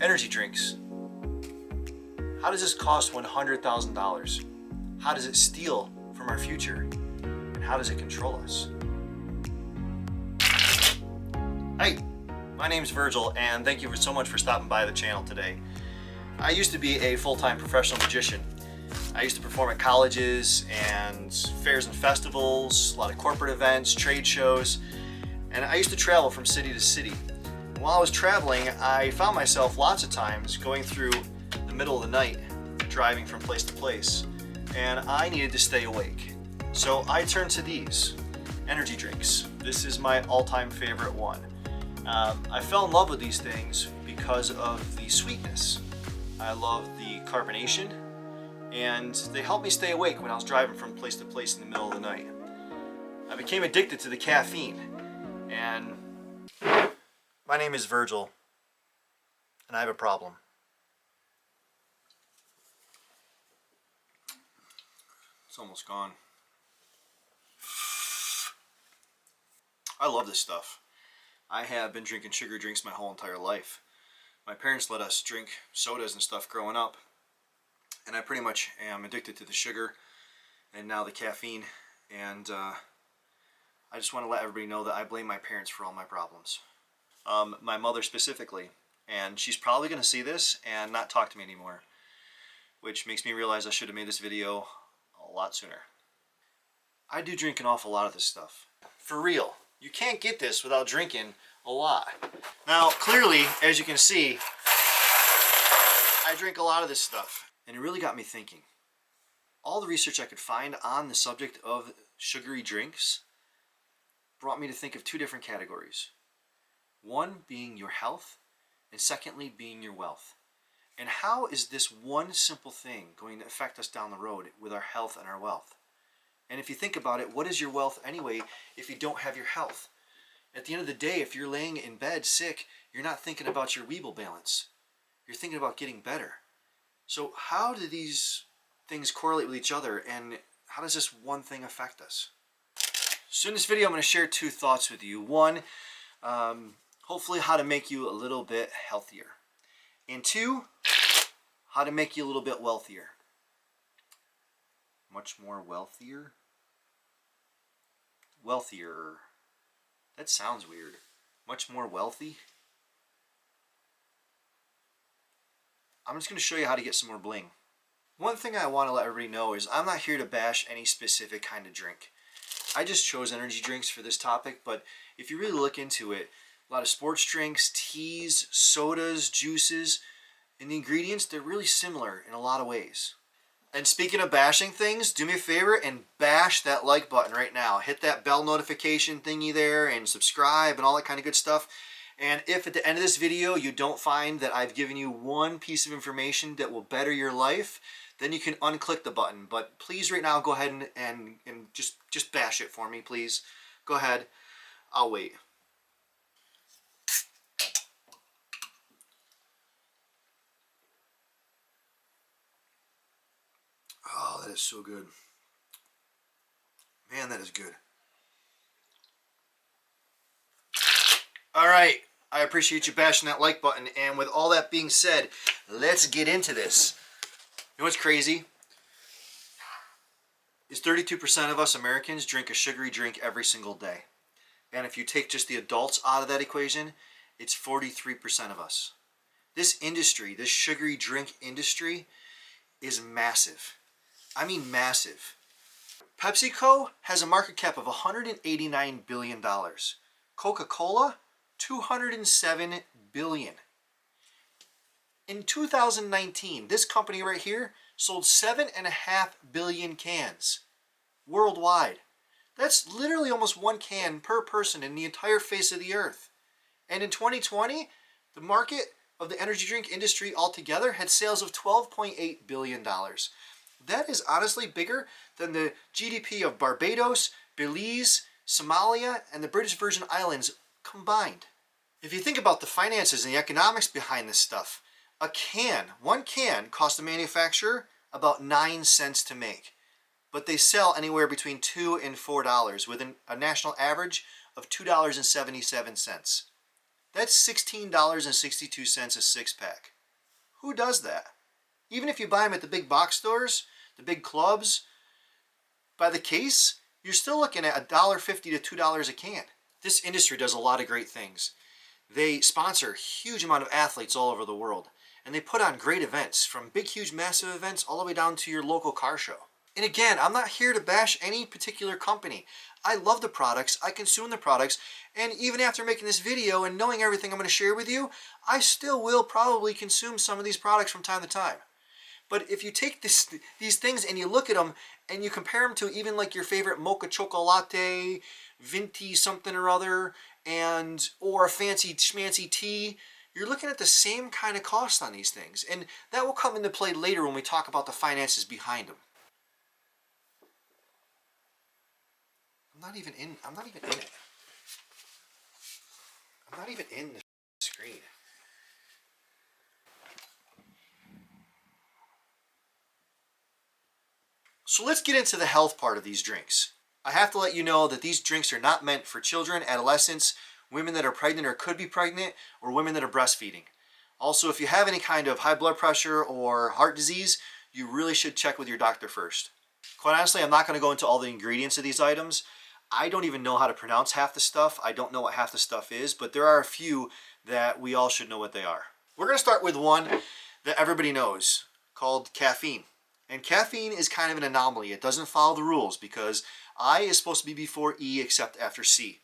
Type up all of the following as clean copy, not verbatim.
Energy drinks. How does this cost $100,000? How does it steal from our future? And how does it control us? Hi, my name's Virgil, and thank you so much for stopping by the channel today. I used to be a full-time professional magician. I used to perform at colleges and fairs and festivals, a lot of corporate events, trade shows, and I used to travel from city to city. And while I was traveling, I found myself lots of times going through the middle of the night, driving from place to place, and I needed to stay awake. So I turned to these energy drinks. This is my all-time favorite one. I fell in love with these things because of the sweetness. I love the carbonation, and they helped me stay awake when I was driving from place to place in the middle of the night. I became addicted to the caffeine, and my name is Virgil, and I have a problem. It's almost gone. I love this stuff. I have been drinking sugar drinks my whole entire life. My parents let us drink sodas and stuff growing up, and I pretty much am addicted to the sugar and now the caffeine, and I just want to let everybody know that I blame my parents for all my problems. My mother specifically, and she's probably going to see this and not talk to me anymore, which makes me realize I should have made this video a lot sooner. I do drink an awful lot of this stuff. For real. You can't get this without drinking a lot. Now, clearly, as you can see, I drink a lot of this stuff, and it really got me thinking. All the research I could find on the subject of sugary drinks brought me to think of two different categories. One being your health, and secondly being your wealth. And how is this one simple thing going to affect us down the road with our health and our wealth? And if you think about it, what is your wealth anyway if you don't have your health? At the end of the day, if you're laying in bed sick, you're not thinking about your Weeble balance. You're thinking about getting better. So how do these things correlate with each other, and how does this one thing affect us? So in this video, I'm going to share two thoughts with you. One, hopefully how to make you a little bit healthier. And two, how to make you a little bit wealthier. Much more wealthier? Wealthier. That sounds weird. Much more wealthy? I'm just going to show you how to get some more bling. One thing I want to let everybody know is I'm not here to bash any specific kind of drink. I just chose energy drinks for this topic, but if you really look into it, a lot of sports drinks, teas, sodas, juices, and the ingredients, they're really similar in a lot of ways. And speaking of bashing things, do me a favor and bash that like button right now. Hit that bell notification thingy there and subscribe and all that kind of good stuff. And if at the end of this video you don't find that I've given you one piece of information that will better your life, then you can unclick the button. But please right now go ahead and just bash it for me, please. Go ahead. I'll wait. Oh, that is so good. Man, that is good. All right, I appreciate you bashing that like button. And with all that being said, let's get into this. You know what's crazy? Is 32% of us Americans drink a sugary drink every single day. And if you take just the adults out of that equation, it's 43% of us. This industry, this sugary drink industry, is massive. I mean massive. PepsiCo has a market cap of $189 billion. Coca-Cola, $207 billion. In 2019, this company right here sold 7.5 billion cans worldwide. That's literally almost one can per person in the entire face of the earth. And in 2020, the market of the energy drink industry altogether had sales of $12.8 billion. That is honestly bigger than the GDP of Barbados, Belize, Somalia, and the British Virgin Islands combined. If you think about the finances and the economics behind this stuff, one can cost the manufacturer about 9 cents to make. But they sell anywhere between $2 and $4 with a national average of $2.77. That's $16.62 a six-pack. Who does that? Even if you buy them at the big box stores, the big clubs, by the case, you're still looking at $1.50 to $2 a can. This industry does a lot of great things. They sponsor a huge amount of athletes all over the world, and they put on great events, from big, huge, massive events all the way down to your local car show. And again, I'm not here to bash any particular company. I love the products, I consume the products, and even after making this video and knowing everything I'm going to share with you, I still will probably consume some of these products from time to time. But if you take these things and you look at them and you compare them to even like your favorite mocha chocolate, venti something or other, or a fancy schmancy tea, you're looking at the same kind of cost on these things. And that will come into play later when we talk about the finances behind them. I'm not even in it. I'm not even in the screen. So let's get into the health part of these drinks. I have to let you know that these drinks are not meant for children, adolescents, women that are pregnant or could be pregnant, or women that are breastfeeding. Also, if you have any kind of high blood pressure or heart disease, you really should check with your doctor first. Quite honestly, I'm not going to go into all the ingredients of these items. I don't even know how to pronounce half the stuff. I don't know what half the stuff is, but there are a few that we all should know what they are. We're going to start with one that everybody knows, called caffeine. And caffeine is kind of an anomaly. It doesn't follow the rules because I is supposed to be before E except after C.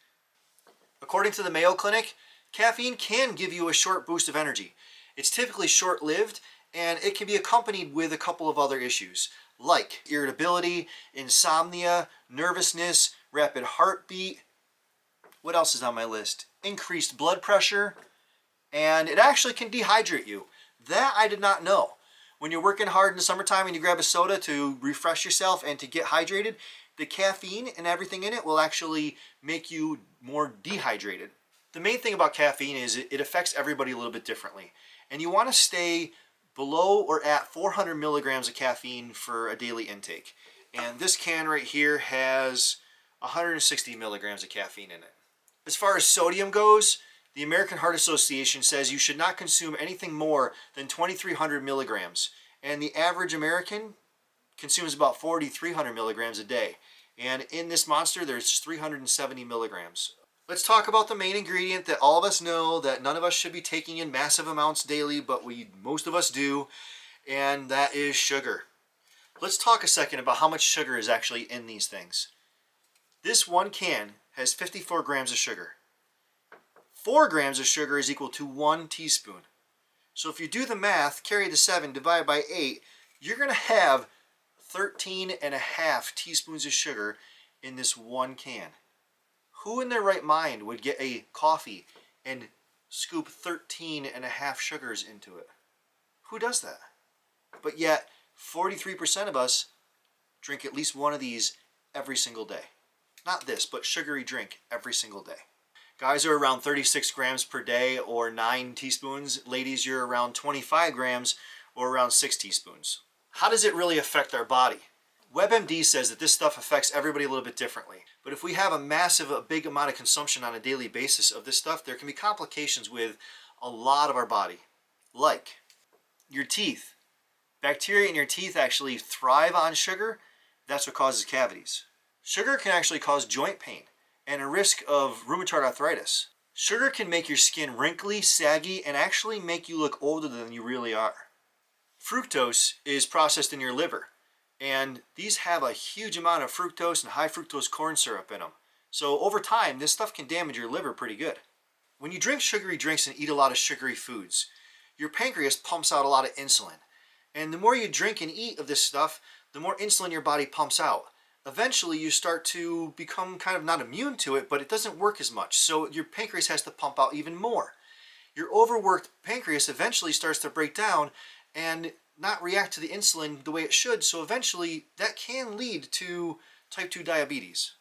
According to the Mayo Clinic, caffeine can give you a short boost of energy. It's typically short-lived, and it can be accompanied with a couple of other issues, like irritability, insomnia, nervousness, rapid heartbeat. What else is on my list? Increased blood pressure, and it actually can dehydrate you. That I did not know. When you're working hard in the summertime and you grab a soda to refresh yourself and to get hydrated, the caffeine and everything in it will actually make you more dehydrated. The main thing about caffeine is it affects everybody a little bit differently. And you want to stay below or at 400 milligrams of caffeine for a daily intake. And this can right here has 160 milligrams of caffeine in it. As far as sodium goes, the American Heart Association says you should not consume anything more than 2,300 milligrams. And the average American consumes about 4,300 milligrams a day. And in this monster, there's 370 milligrams. Let's talk about the main ingredient that all of us know that none of us should be taking in massive amounts daily, but most of us do, and that is sugar. Let's talk a second about how much sugar is actually in these things. This one can has 54 grams of sugar. 4 grams of sugar is equal to 1 teaspoon. So if you do the math, carry the 7, divide by 8, you're going to have 13 and a half teaspoons of sugar in this one can. Who in their right mind would get a coffee and scoop 13 and a half sugars into it? Who does that? But yet, 43% of us drink at least one of these every single day. Not this, but sugary drink every single day. Guys are around 36 grams per day or 9 teaspoons. Ladies, you're around 25 grams or around 6 teaspoons. How does it really affect our body? WebMD says that this stuff affects everybody a little bit differently. But if we have a big amount of consumption on a daily basis of this stuff, there can be complications with a lot of our body. Like your teeth. Bacteria in your teeth actually thrive on sugar. That's what causes cavities. Sugar can actually cause joint pain and a risk of rheumatoid arthritis. Sugar can make your skin wrinkly, saggy, and actually make you look older than you really are. Fructose is processed in your liver, and these have a huge amount of fructose and high fructose corn syrup in them. So over time, this stuff can damage your liver pretty good. When you drink sugary drinks and eat a lot of sugary foods, your pancreas pumps out a lot of insulin. And the more you drink and eat of this stuff, the more insulin your body pumps out. Eventually you start to become kind of not immune to it, but it doesn't work as much. So your pancreas has to pump out even more. Your overworked pancreas eventually starts to break down and not react to the insulin the way it should. So eventually that can lead to type 2 diabetes.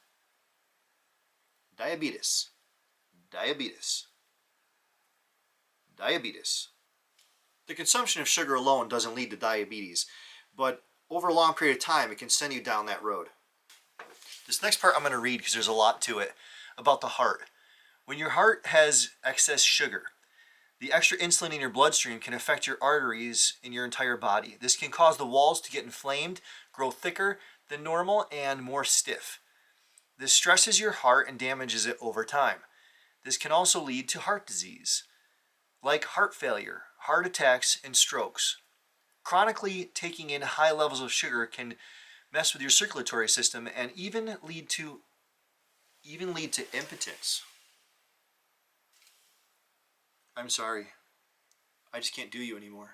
Diabetes. Diabetes. Diabetes. The consumption of sugar alone doesn't lead to diabetes, but over a long period of time it can send you down that road. This next part I'm going to read because there's a lot to it about the heart. When your heart has excess sugar, The extra insulin in your bloodstream can affect your arteries in your entire body. This can cause the walls to get inflamed, grow thicker than normal, and more stiff. This stresses your heart and damages it over time. This can also lead to heart disease, like heart failure, heart attacks, and strokes. Chronically taking in high levels of sugar can mess with your circulatory system and even lead to impotence. I'm sorry. I just can't do you anymore.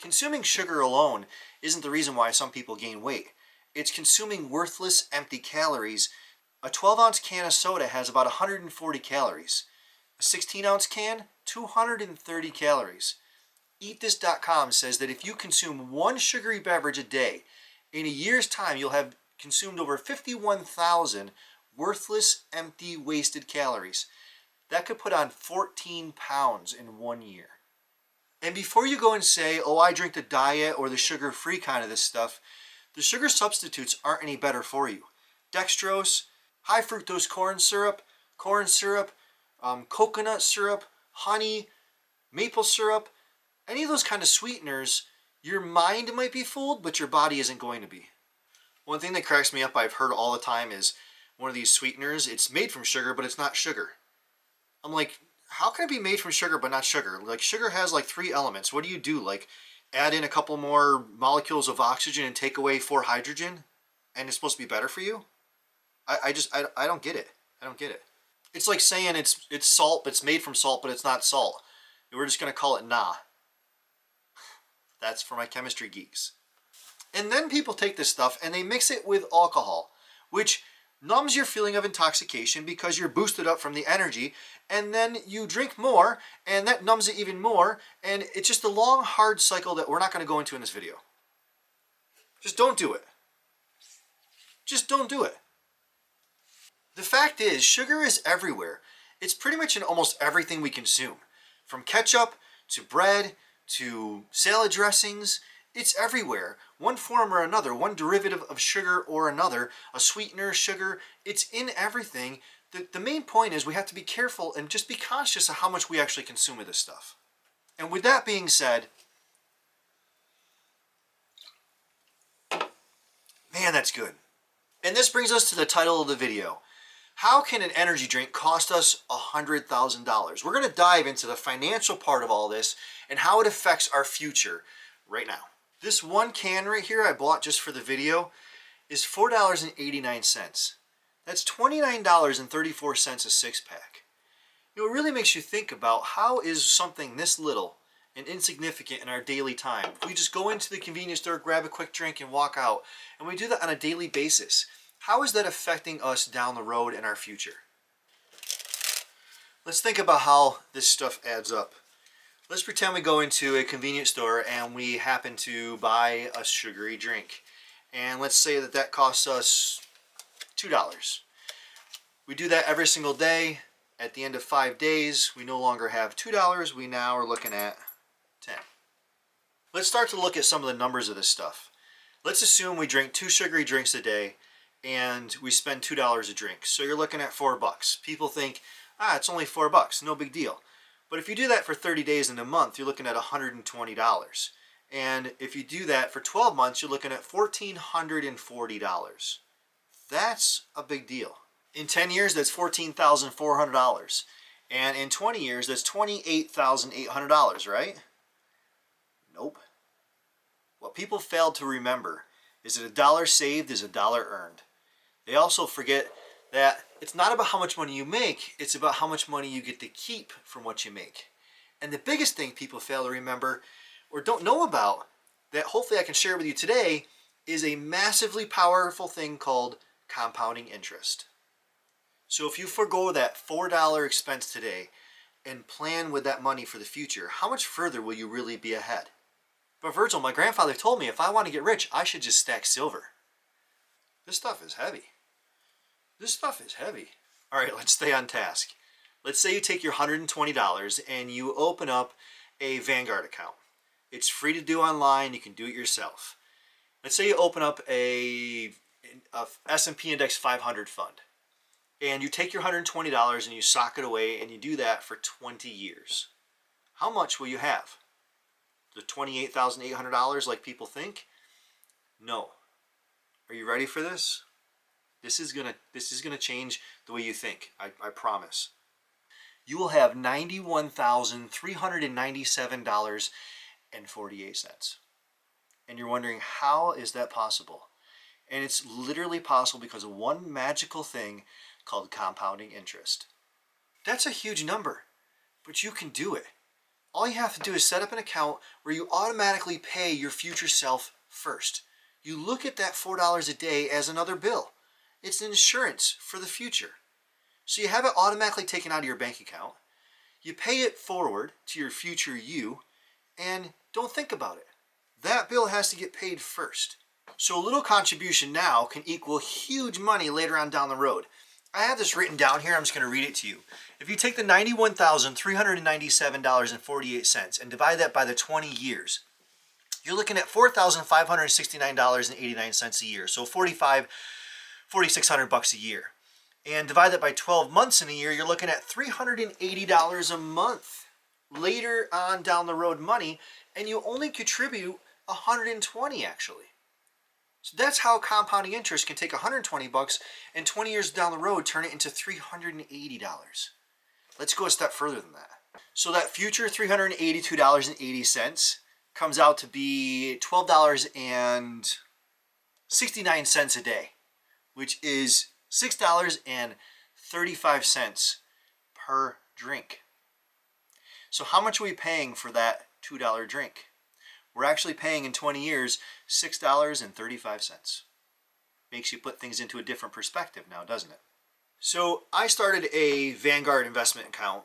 Consuming sugar alone isn't the reason why some people gain weight. It's consuming worthless, empty calories. A 12-ounce can of soda has about 140 calories. A 16-ounce can, 230 calories. EatThis.com says that if you consume one sugary beverage a day, in a year's time you'll have consumed over 51,000 worthless, empty, wasted calories. That could put on 14 pounds in 1 year. And before you go and say, oh, I drink the diet or the sugar-free kind of this stuff, the sugar substitutes aren't any better for you. Dextrose, high fructose corn syrup, coconut syrup, honey, maple syrup, any of those kind of sweeteners, your mind might be fooled, but your body isn't going to be. One thing that cracks me up I've heard all the time is one of these sweeteners, it's made from sugar, but it's not sugar. I'm like, how can it be made from sugar but not sugar? Like, sugar has like 3 elements. What do? Like, add in a couple more molecules of oxygen and take away 4 hydrogen? And it's supposed to be better for you? I don't get it. I don't get it. It's like saying it's salt, but it's made from salt, but it's not salt. We're just going to call it nah. That's for my chemistry geeks. And then people take this stuff and they mix it with alcohol, which numbs your feeling of intoxication because you're boosted up from the energy, and then you drink more and that numbs it even more, and it's just a long, hard cycle that we're not going to go into in this video. Just don't do it. Just don't do it. The fact is, sugar is everywhere. It's pretty much in almost everything we consume. From ketchup to bread to salad dressings, it's everywhere. One form or another, one derivative of sugar or another, a sweetener, sugar, it's in everything. The main point is we have to be careful and just be conscious of how much we actually consume of this stuff. And with that being said, man, that's good. And this brings us to the title of the video. How can an energy drink cost us $100,000? We're going to dive into the financial part of all this and how it affects our future right now. This one can right here I bought just for the video is $4.89. That's $29.34 a 6-pack. It really makes you think about how is something this little and insignificant in our daily time. If we just go into the convenience store, grab a quick drink and walk out, and we do that on a daily basis, how is that affecting us down the road in our future? Let's think about how this stuff adds up. Let's pretend we go into a convenience store and we happen to buy a sugary drink. And let's say that that costs us $2. We do that every single day. At the end of 5 days, we no longer have $2. We now are looking at 10. Let's start to look at some of the numbers of this stuff. Let's assume we drink 2 sugary drinks a day and we spend $2 a drink. So you're looking at $4. People think, it's only $4, no big deal. But if you do that for 30 days in a month, you're looking at $120. And if you do that for 12 months, you're looking at $1,440. That's a big deal. In 10 years, that's $14,400. And in 20 years, that's $28,800, right? Nope. What people failed to remember is that a dollar saved is a dollar earned. They also forget that it's not about how much money you make, it's about how much money you get to keep from what you make. And the biggest thing people fail to remember or don't know about that hopefully I can share with you today is a massively powerful thing called compounding interest. So if you forego that $4 expense today and plan with that money for the future, how much further will you really be ahead? But Virgil, my grandfather told me if I want to get rich, I should just stack silver. This stuff is heavy. This stuff is heavy. All right, let's stay on task. Let's say you take your $120 and you open up a Vanguard account. It's free to do online. You can do it yourself. Let's say you open up a S&P Index 500 fund. and you take your $120 and you sock it away, and you do that for 20 years. How much will you have? The $28,800 like people think? No. Are you ready for this? This is gonna change the way you think. I promise. You will have $91,397.48. And you're wondering, how is that possible? And it's literally possible because of one magical thing called compounding interest. That's a huge number, but you can do it. All you have to do is set up an account where you automatically pay your future self first. You look at that $4 a day as another bill. It's an insurance for the future. So you have it automatically taken out of your bank account. You pay it forward to your future you, and don't think about it. That bill has to get paid first. So a little contribution now can equal huge money later on down the road. I have this written down here. I'm just going to read it to you. If you take the $91,397.48 and divide that by the 20 years, you're looking at $4,569.89 a year. So $4,600 a year. And divide that by 12 months in a year, you're looking at $380 a month later on down the road money, and you only contribute $120 actually. So that's how compounding interest can take $120 and 20 years down the road turn it into $380. Let's go a step further than that. So that future $382.80 comes out to be $12.69 a day, which is $6.35 per drink. So how much are we paying for that $2 drink? We're actually paying in 20 years $6.35. Makes you put things into a different perspective now, doesn't it? So I started a Vanguard investment account,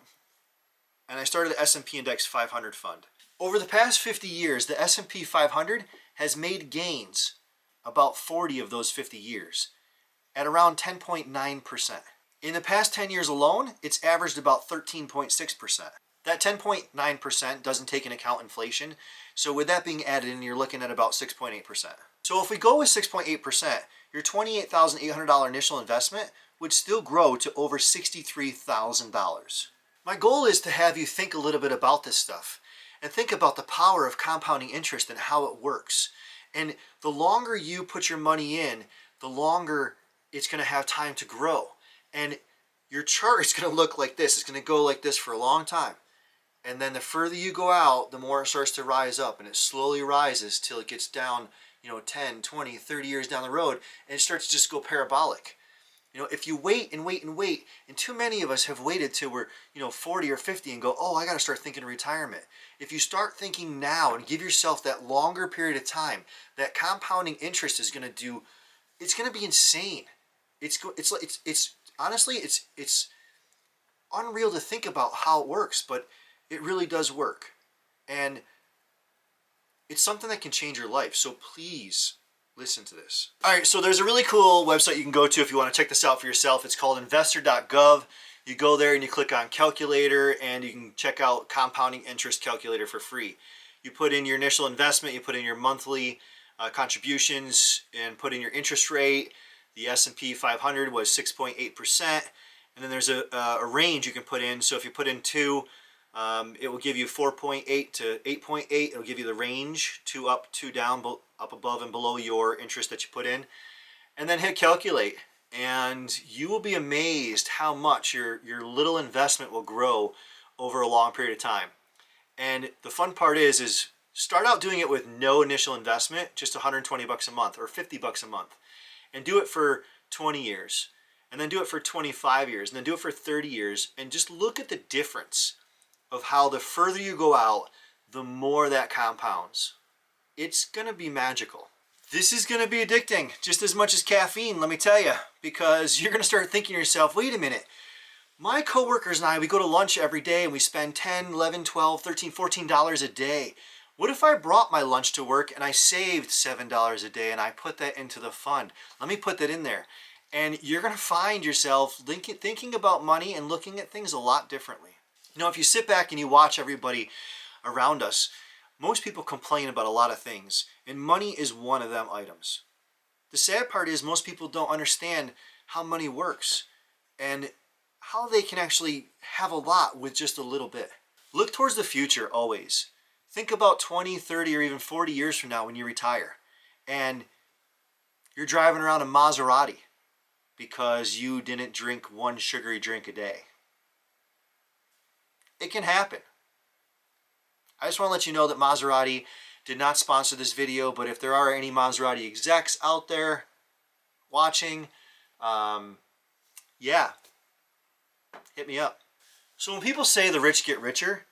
and I started the S&P Index 500 fund. Over the past 50 years, the S&P 500 has made gains about 40 of those 50 years at around 10.9%. In the past 10 years alone, it's averaged about 13.6%. That 10.9% doesn't take into account inflation, so with that being added in, you're looking at about 6.8%. So if we go with 6.8%, your $28,800 initial investment would still grow to over $63,000. My goal is to have you think a little bit about this stuff and think about the power of compounding interest and how it works. And the longer you put your money in, the longer it's going to have time to grow. And your chart is going to look like this. It's going to go like this for a long time. And then the further you go out, the more it starts to rise up, and it slowly rises till it gets down, 10, 20, 30 years down the road, and it starts to just go parabolic. If you wait and wait and wait, and too many of us have waited till we're, 40 or 50 and go, oh, I got to start thinking of retirement. If you start thinking now and give yourself that longer period of time, that compounding interest is going to do, it's going to be insane. It's honestly, it's unreal to think about how it works, but it really does work. And it's something that can change your life. So please listen to this. All right, so there's a really cool website you can go to if you want to check this out for yourself. It's called investor.gov. You go there and you click on calculator, and you can check out compounding interest calculator for free. You put in your initial investment, you put in your monthly contributions, and put in your interest rate. The S&P 500 was 6.8%. And then there's a range you can put in. So if you put in 2, it will give you 4.8 to 8.8. It'll give you the range, 2 up, 2 down, up above and below your interest that you put in. And then hit calculate. And you will be amazed how much your little investment will grow over a long period of time. And the fun part is start out doing it with no initial investment, just $120 a month or $50 a month. And do it for 20 years. And then do it for 25 years. And then do it for 30 years. And just look at the difference of how the further you go out, the more that compounds. It's going to be magical. This is going to be addicting just as much as caffeine, let me tell you, because you're going to start thinking to yourself, wait a minute, my coworkers and I, we go to lunch every day and we spend $10, $11, $12, $13, $14 a day. What if I brought my lunch to work and I saved $7 a day and I put that into the fund? Let me put that in there. And you're going to find yourself thinking about money and looking at things a lot differently. If you sit back and you watch everybody around us, most people complain about a lot of things, and money is one of them items. The sad part is most people don't understand how money works. and how they can actually have a lot with just a little bit. Look towards the future always. Think about 20, 30, or even 40 years from now when you retire and you're driving around a Maserati because you didn't drink one sugary drink a day. It can happen. I just want to let you know that Maserati did not sponsor this video, but if there are any Maserati execs out there watching, yeah, hit me up. So when people say the rich get richer,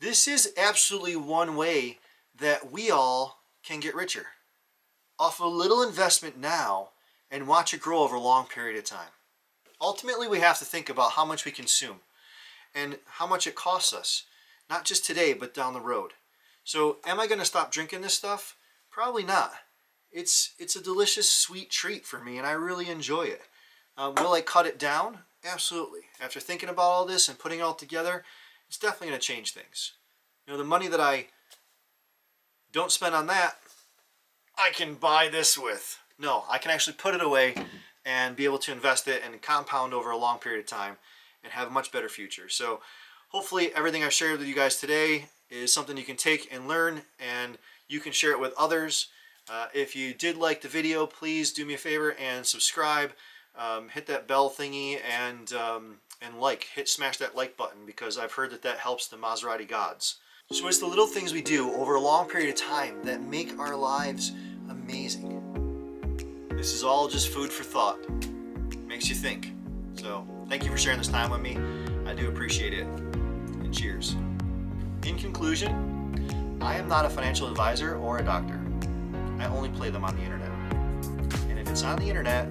this is absolutely one way that we all can get richer. Off a little investment now and watch it grow over a long period of time. Ultimately, we have to think about how much we consume and how much it costs us, not just today, but down the road. So am I going to stop drinking this stuff? Probably not. It's a delicious, sweet treat for me, and I really enjoy it. Will I cut it down? Absolutely. After thinking about all this and putting it all together, it's definitely going to change things. You know, the money that I don't spend on that, I can buy this with. No, I can actually put it away and be able to invest it and compound over a long period of time and have a much better future. So hopefully everything I've shared with you guys today is something you can take and learn, and you can share it with others. If you did like the video, please do me a favor and subscribe. Hit that bell thingy and smash that like button, because I've heard that helps the Maserati gods. So it's the little things we do over a long period of time that make our lives amazing. This is all just food for thought. Makes you think. So thank you for sharing this time with me. I do appreciate it. And cheers. In conclusion, I am not a financial advisor or a doctor. I only play them on the internet. And if it's on the internet,